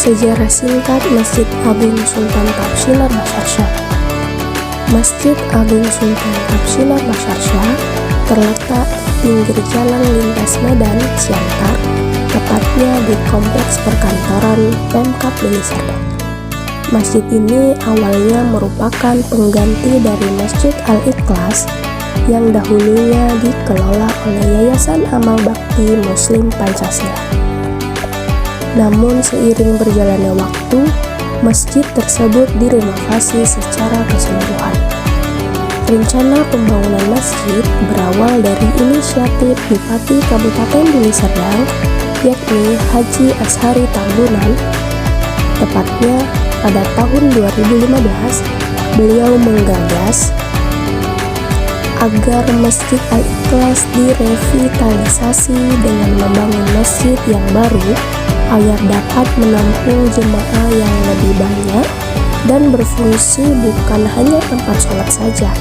Sejarah singkat Masjid Agung Sultan Tapsilar Basyarsyah. Masjid Agung Sultan Tapsilar Basyarsyah terletak pinggir jalan lintas Medan, Siantar, tepatnya di kompleks perkantoran Pemkab Deli Serdang. Masjid ini awalnya merupakan pengganti dari Masjid Al-Ikhlas yang dahulunya dikelola oleh Yayasan Amal Bakti Muslim Pancasila. Namun seiring berjalannya waktu, masjid tersebut direnovasi secara keseluruhan. Rencana pembangunan masjid berawal dari inisiatif Bupati Kabupaten Deli Serdang, yakni Haji Ashari Tambunan. Tepatnya pada tahun 2015, beliau menggagas agar Masjid Al-Ikhlas direvitalisasi dengan membangun masjid yang baru agar dapat menampung jemaah yang lebih banyak dan berfungsi bukan hanya tempat sholat saja,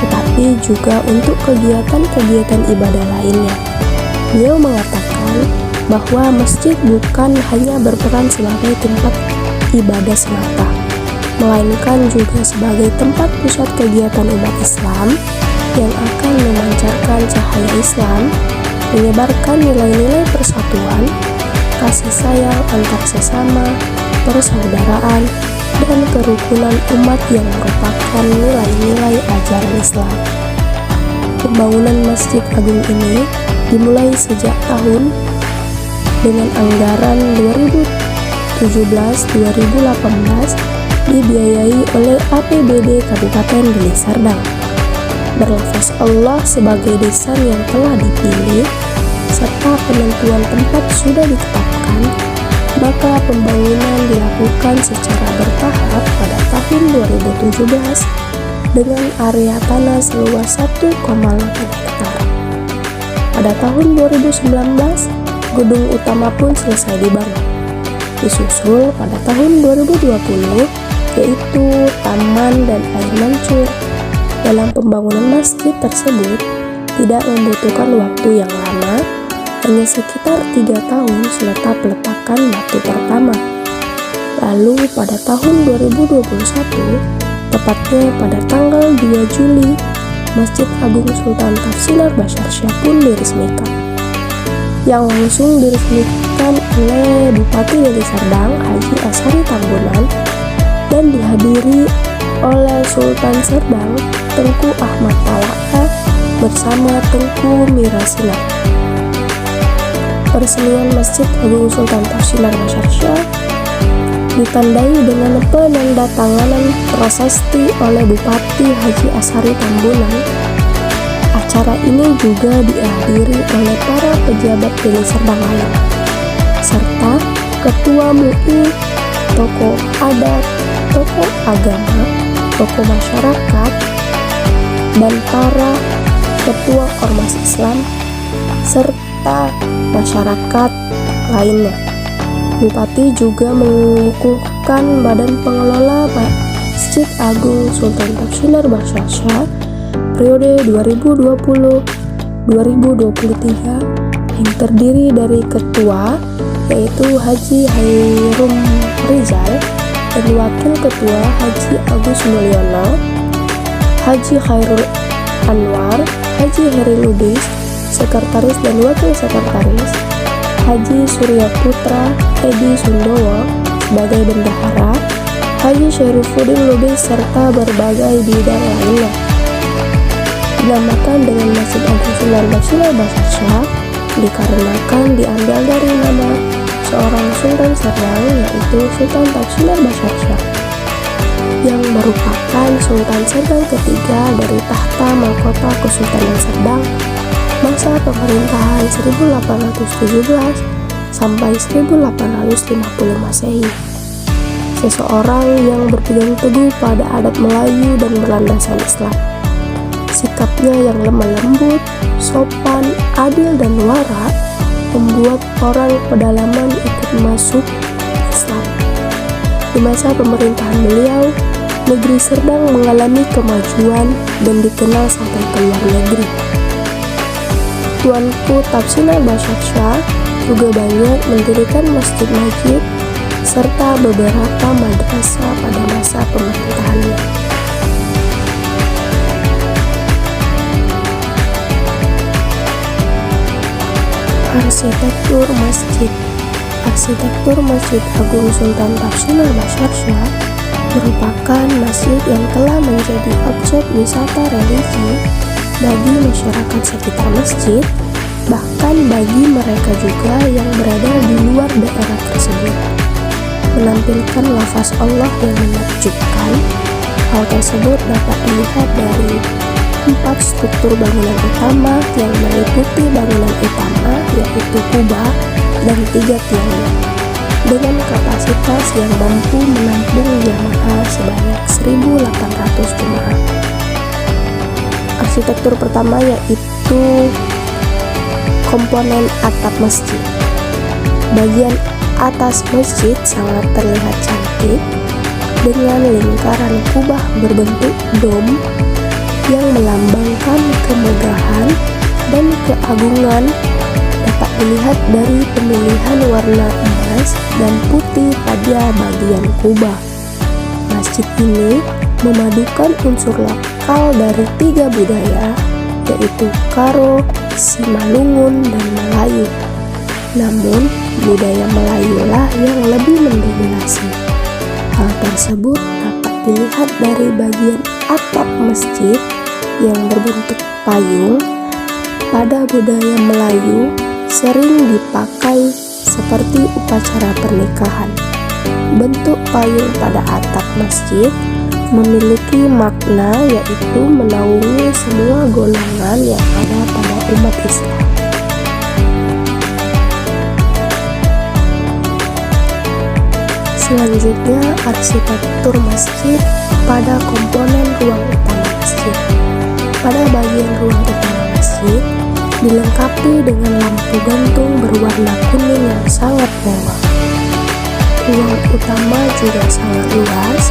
tetapi juga untuk kegiatan-kegiatan ibadah lainnya. Beliau mengatakan bahwa masjid bukan hanya berperan sebagai tempat ibadah semata, melainkan juga sebagai tempat pusat kegiatan umat Islam yang akan memancarkan cahaya Islam, menyebarkan nilai-nilai persatuan, kasih sayang antar sesama, persaudaraan, dan kerukunan umat yang merupakan nilai-nilai ajaran Islam. Pembangunan Masjid Agung ini dimulai sejak tahun dengan anggaran 2017-2018 dibiayai oleh APBD Kabupaten Deli Serdang. Berlafaz Allah sebagai desain yang telah dipilih serta penentuan tempat sudah ditetapkan, maka pembangunan dilakukan secara bertahap pada tahun 2017 dengan area tanah seluas 1,8 hektar. Pada tahun 2019, gedung utama pun selesai dibangun. Disusul pada tahun 2020, yaitu taman dan air mancur. Dalam pembangunan masjid tersebut tidak membutuhkan waktu yang lama, hanya sekitar 3 tahun selepas peletakan batu pertama. Lalu pada tahun 2021, tepatnya pada tanggal 2 Juli, Masjid Agung Sultan Tapsilar Basyarsyah pun diresmikan, yang langsung diresmikan oleh Bupati Deli Serdang Haji Ashari Tambunan dan dihadiri oleh Sultan Serdang Tengku Ahmad Tala'a bersama Tengku Mirasila. Peresmian Masjid Agung Sultan Tapsilar Basyarsyah ditandai dengan penandatanganan prasasti oleh Bupati Haji Ashari Tambunan. Acara ini juga dihadiri oleh para pejabat Deli Serdang lain, serta ketua MUI, tokoh adat, tokoh agama, tokoh masyarakat, dan para ketua ormas Islam, serta masyarakat lainnya. Bupati juga mengukuhkan Badan Pengelola Masjid Agung Sultan Tapsilar Basyarsyah periode 2020-2023 yang terdiri dari ketua yaitu Haji Hairum Rizal dan wakil ketua Haji Agus Mulyono, Haji Khairul Anwar, Haji Heri Lubis, sekretaris dan wakil sekretaris, Haji Surya Putra Edi Sundowo sebagai bendahara, Haji Syarifuddin Lubis, serta berbagai bidang lainnya. Dinamakan dengan Masjid Agung Sultan Tapsilar Basyarsyah dikarenakan diambil dari nama seorang Sultan Serdang, yaitu Sultan Tapsilar Basyarsyah, yang merupakan Sultan Serdang ketiga dari tahta mahkota Kesultanan Serdang masa pemerintahan 1817 sampai 1850 Masehi. Seseorang yang berpegang teguh pada adat Melayu dan berlandaskan Islam. Sikapnya yang lemah lembut, sopan, adil, dan warak membuat orang pedalaman ikut masuk Islam. Di masa pemerintahan beliau, negeri Serdang mengalami kemajuan dan dikenal sampai ke luar negeri. Tuanku Tapsilar Basyarsyah juga banyak mendirikan masjid-masjid serta beberapa madrasah pada masa pemerintahannya. Arsitektur masjid. Arsitektur Masjid Agung Sultan Tafsinul Bashar Shah merupakan masjid yang telah menjadi objek wisata religi bagi masyarakat sekitar masjid, bahkan bagi mereka juga yang berada di luar daerah tersebut. Menampilkan lafaz Allah yang menakjubkan. Hal tersebut dapat dilihat dari 4 struktur bangunan utama yang meliputi bangunan utama, yaitu kubah dan 3 tiangnya, dengan kapasitas yang mampu menampung jamaah sebanyak 1.800 jemaah. Arsitektur pertama yaitu komponen atap masjid. Bagian atas masjid sangat terlihat cantik dengan lingkaran kubah berbentuk dom yang melambangkan kemegahan dan keagungan. Dapat dilihat dari pemilihan warna emas dan putih pada bagian kubah. Masjid ini memadukan unsur lokal dari 3 budaya, yaitu Karo, Simalungun, dan Melayu. Namun, budaya Melayulah yang lebih mendominasi. Hal tersebut dapat dilihat dari bagian atap masjid yang berbentuk payung. Pada budaya Melayu, sering dipakai seperti upacara pernikahan. Bentuk payung pada atap masjid memiliki makna, yaitu menaungi semua golongan yang ada pada umat Islam. Selanjutnya, arsitektur masjid pada komponen ruang utama masjid. Pada bagian ruang utama masjid dilengkapi dengan lampu gantung berwarna kuning yang sangat mewah. Ruang utama juga sangat luas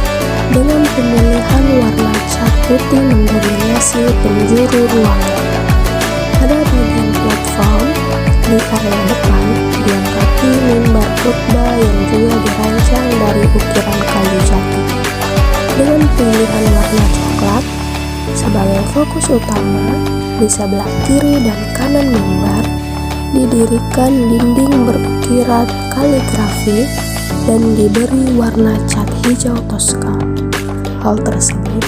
dengan pemilihan warna cat putih mendominasi penjuru ruangan. Pada bagian platform di area depan dilengkapi mimbar khutbah yang juga dirancang dari ukiran kayu jati dengan pilihan warna coklat. Sebagai fokus utama, di sebelah kiri dan kanan mimbar didirikan dinding berukiran kaligrafi dan diberi warna cat hijau toska. Hal tersebut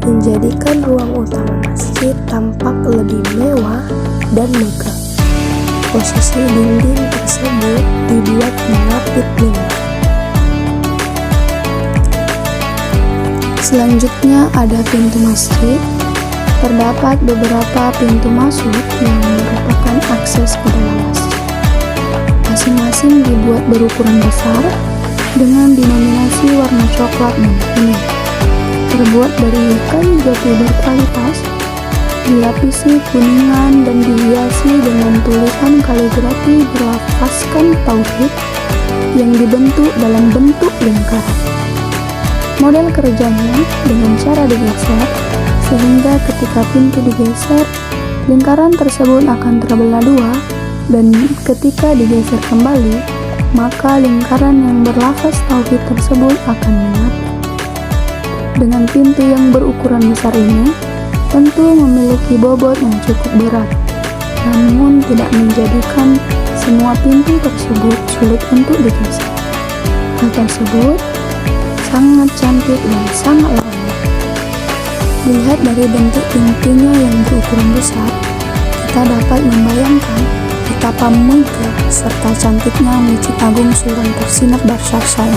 menjadikan ruang utama masjid tampak lebih mewah dan megah. Posisi dinding tersebut dibuat mengapit mimbar. Selanjutnya ada pintu masjid. Terdapat beberapa pintu masuk yang merupakan akses ke dalam masjid. Masing-masing dibuat berukuran besar dengan dinominasi warna coklat dan kuning. Terbuat dari kayu jati berkualitas, dilapisi kuningan dan dihiasi dengan tulisan kaligrafi berlafazkan tauhid yang dibentuk dalam bentuk lingkaran. Model kerjanya dengan cara digeser, sehingga ketika pintu digeser, lingkaran tersebut akan terbelah 2, dan ketika digeser kembali, maka lingkaran yang berlafaz tauhid tersebut akan menyatu. Dengan pintu yang berukuran besar ini, tentu memiliki bobot yang cukup berat, namun tidak menjadikan semua pintu tersebut sulit untuk digeser. Hal tersebut sangat cantik dan sangat lama. Dilihat dari bentuk pintunya yang berukuran besar, kita dapat membayangkan betapa megah serta cantiknya Masjid Agung Sultan Tafsinul Bashar Shah.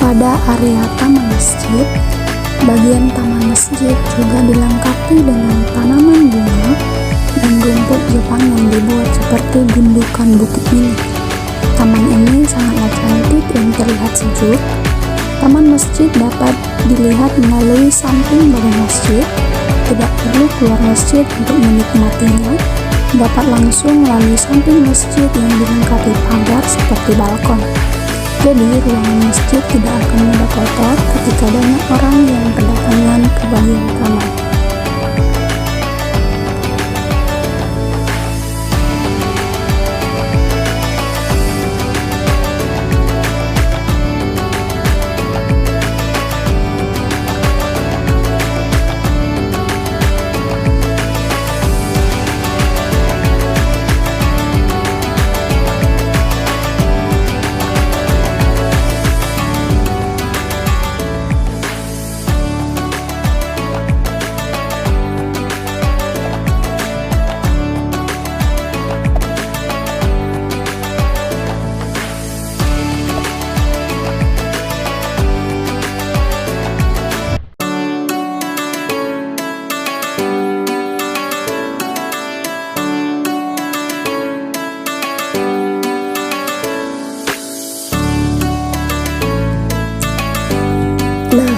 Pada area taman masjid, bagian taman masjid juga dilengkapi dengan tanaman bunga dan rumput Jepang yang dibuat seperti gundukan bukit mini. Taman ini sangatlah cantik dan terlihat sejuk. Taman masjid dapat dilihat melalui samping badan masjid. Tidak perlu keluar masjid untuk menikmatinya. Dapat langsung melalui samping masjid yang dilengkapi pagar seperti balkon. Jadi ruangan masjid tidak akan mudah kotor ketika banyak orang yang berdatangan ke bagian taman.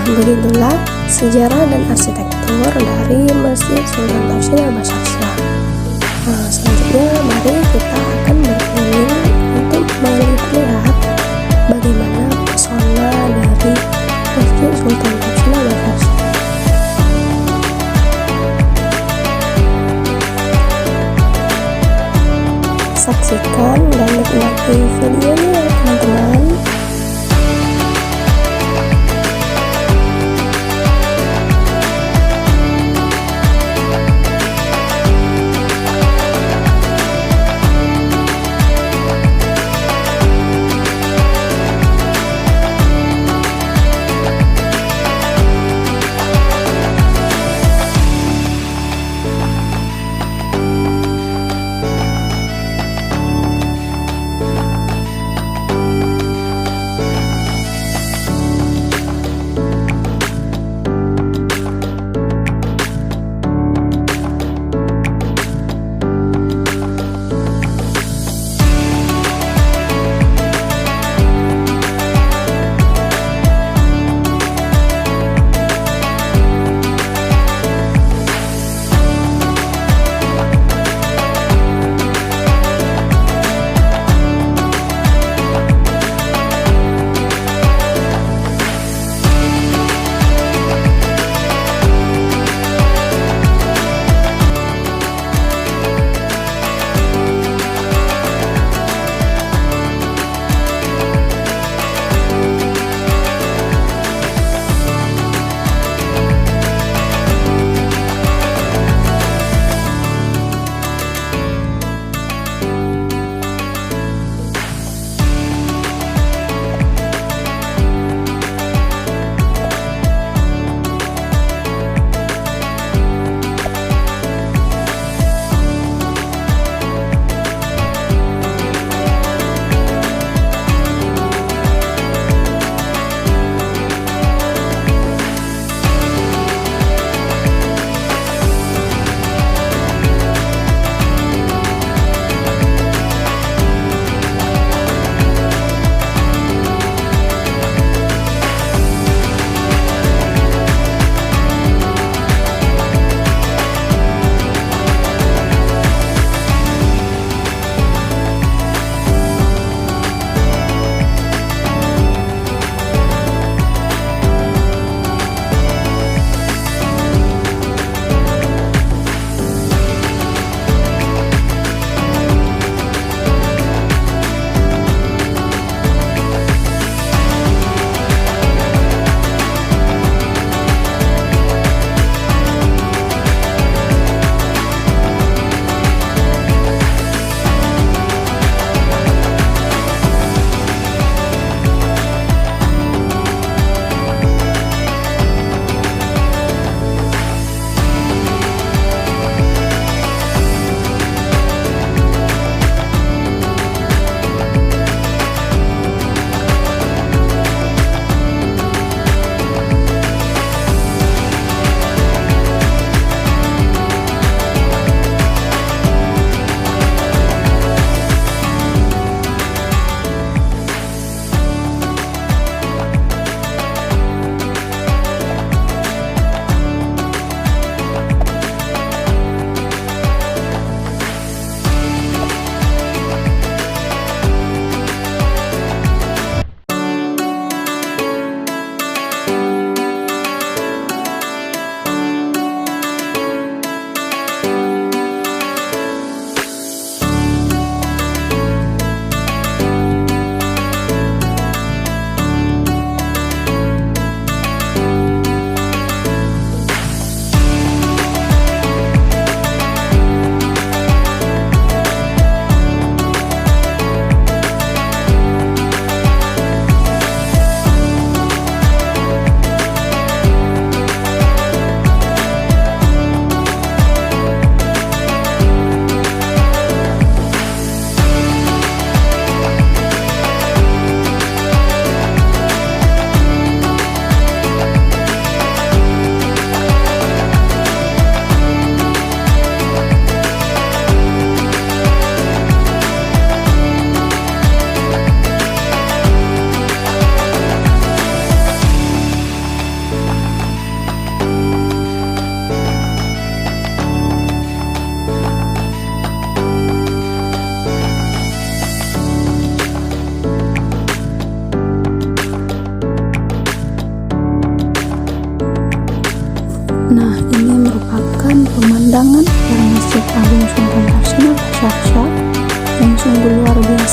begitulah sejarah dan arsitektur dari Masjid Sultan Tausin Al-Basasya. Selanjutnya mari kita akan berkeliling untuk melihat bagaimana pesona dari Masjid Sultan Tausin Al-Basasya. Saksikan dan nikmati videonya ya teman-teman.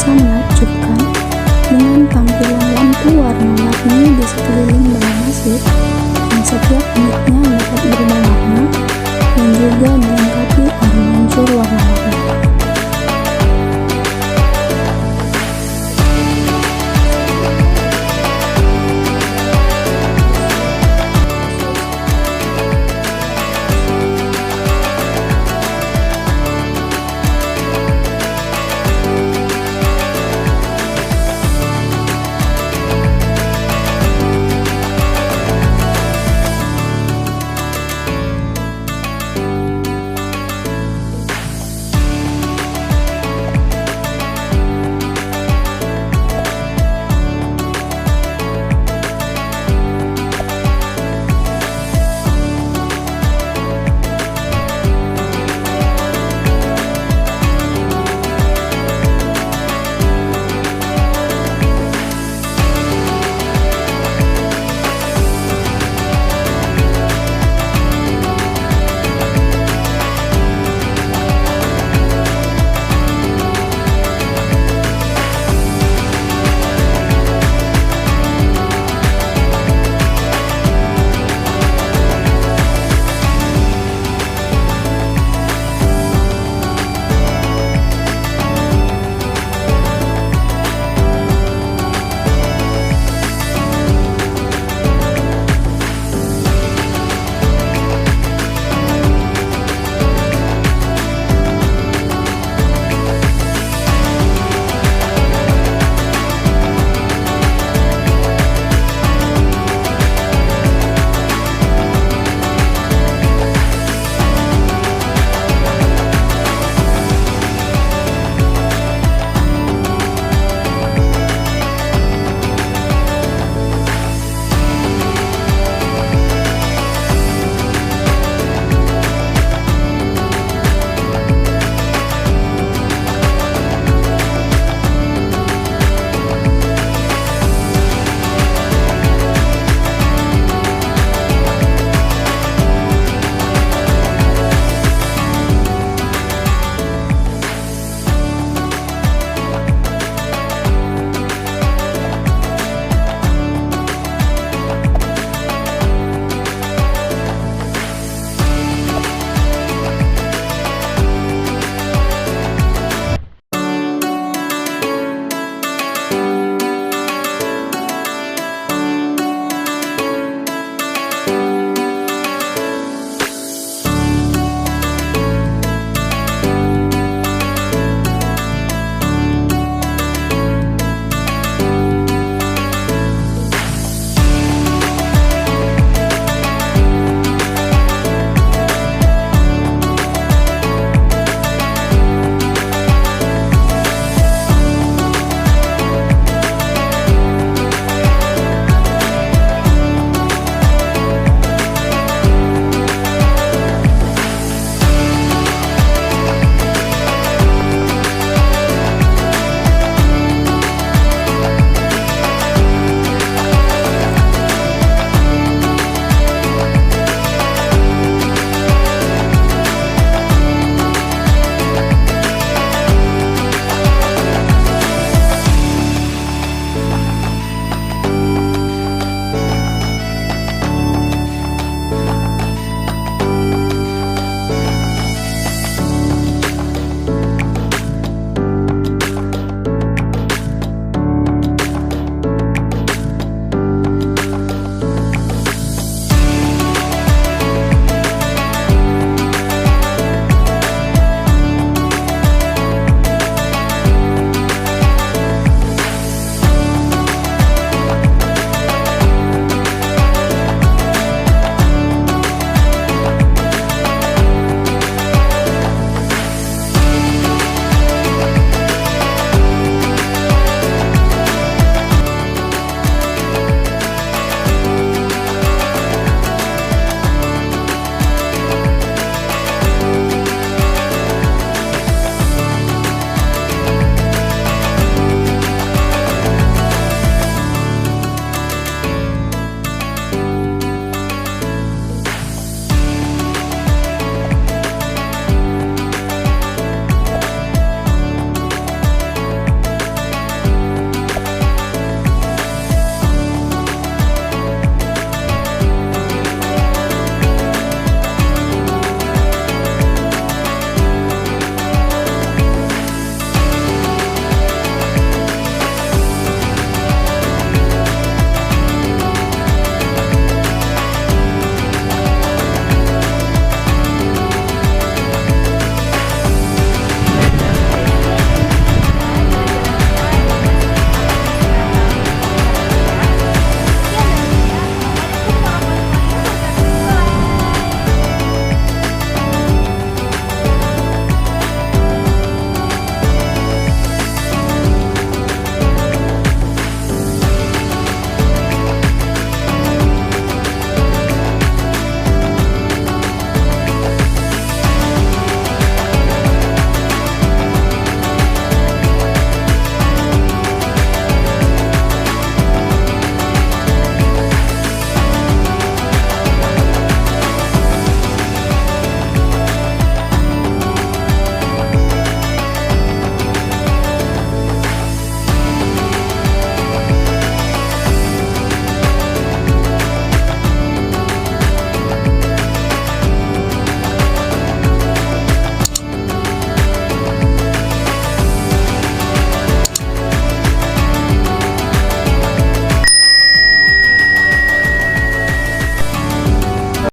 terasa menakjubkan dengan tampilan lampu warna-warni di sekeliling bangunan masjid yang setiap unitnya dapat berubah warna dan juga dilengkapi air mancur warna